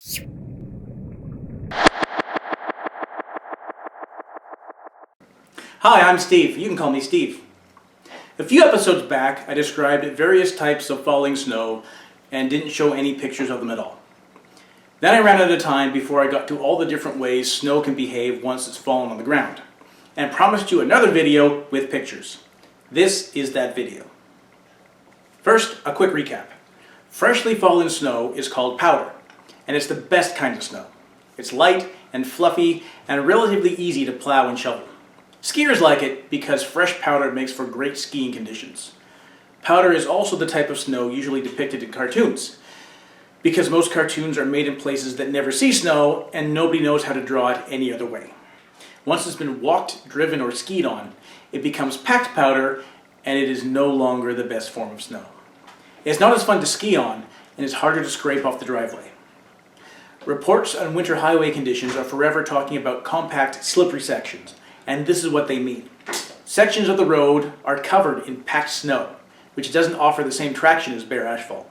Hi, I'm Steve. You can call me Steve. A few episodes back, I described various types of falling snow and didn't show any pictures of them at all. Then I ran out of time before I got to all the different ways snow can behave once it's fallen on the ground, and promised you another video with pictures. This is that video. First, a quick recap. Freshly fallen snow is called powder, and it's the best kind of snow. It's light and fluffy and relatively easy to plow and shovel. Skiers like it because fresh powder makes for great skiing conditions. Powder is also the type of snow usually depicted in cartoons, because most cartoons are made in places that never see snow and nobody knows how to draw it any other way. Once it's been walked, driven, or skied on, it becomes packed powder and it is no longer the best form of snow. It's not as fun to ski on and it's harder to scrape off the driveway. Reports on winter highway conditions are forever talking about compact, slippery sections, and this is what they mean. Sections of the road are covered in packed snow, which doesn't offer the same traction as bare asphalt.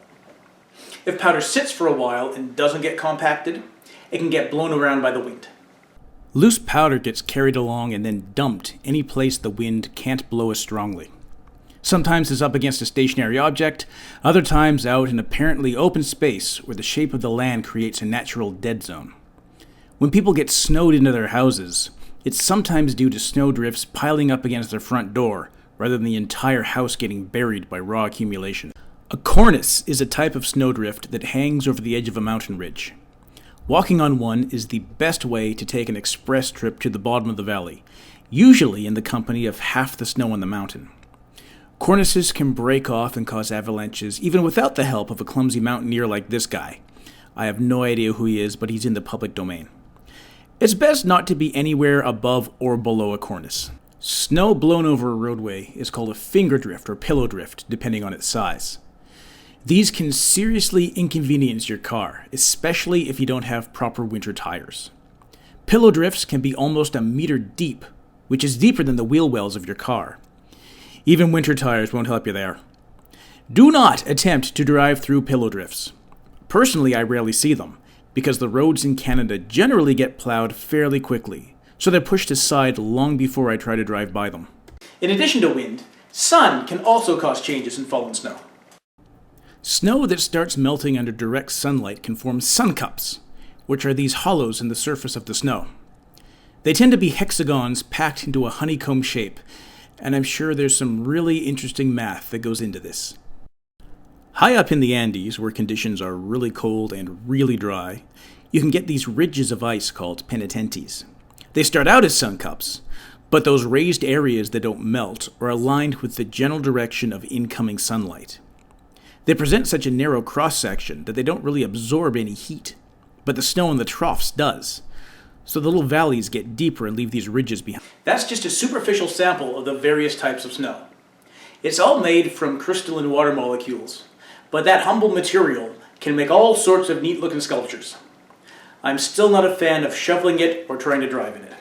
If powder sits for a while and doesn't get compacted, it can get blown around by the wind. Loose powder gets carried along and then dumped any place the wind can't blow as strongly. Sometimes it's up against a stationary object, other times out in apparently open space where the shape of the land creates a natural dead zone. When people get snowed into their houses, it's sometimes due to snowdrifts piling up against their front door, rather than the entire house getting buried by raw accumulation. A cornice is a type of snowdrift that hangs over the edge of a mountain ridge. Walking on one is the best way to take an express trip to the bottom of the valley, usually in the company of half the snow on the mountain. Cornices can break off and cause avalanches even without the help of a clumsy mountaineer like this guy. I have no idea who he is, but he's in the public domain. It's best not to be anywhere above or below a cornice. Snow blown over a roadway is called a finger drift or pillow drift, depending on its size. These can seriously inconvenience your car, especially if you don't have proper winter tires. Pillow drifts can be almost a meter deep, which is deeper than the wheel wells of your car. Even winter tires won't help you there. Do not attempt to drive through pillow drifts. Personally, I rarely see them, because the roads in Canada generally get plowed fairly quickly, so they're pushed aside long before I try to drive by them. In addition to wind, sun can also cause changes in fallen snow. Snow that starts melting under direct sunlight can form sun cups, which are these hollows in the surface of the snow. They tend to be hexagons packed into a honeycomb shape, and I'm sure there's some really interesting math that goes into this. High up in the Andes, where conditions are really cold and really dry, you can get these ridges of ice called penitentes. They start out as sun cups, but those raised areas that don't melt are aligned with the general direction of incoming sunlight. They present such a narrow cross-section that they don't really absorb any heat, but the snow in the troughs does. So the little valleys get deeper and leave these ridges behind. That's just a superficial sample of the various types of snow. It's all made from crystalline water molecules, but that humble material can make all sorts of neat-looking sculptures. I'm still not a fan of shoveling it or trying to drive in it.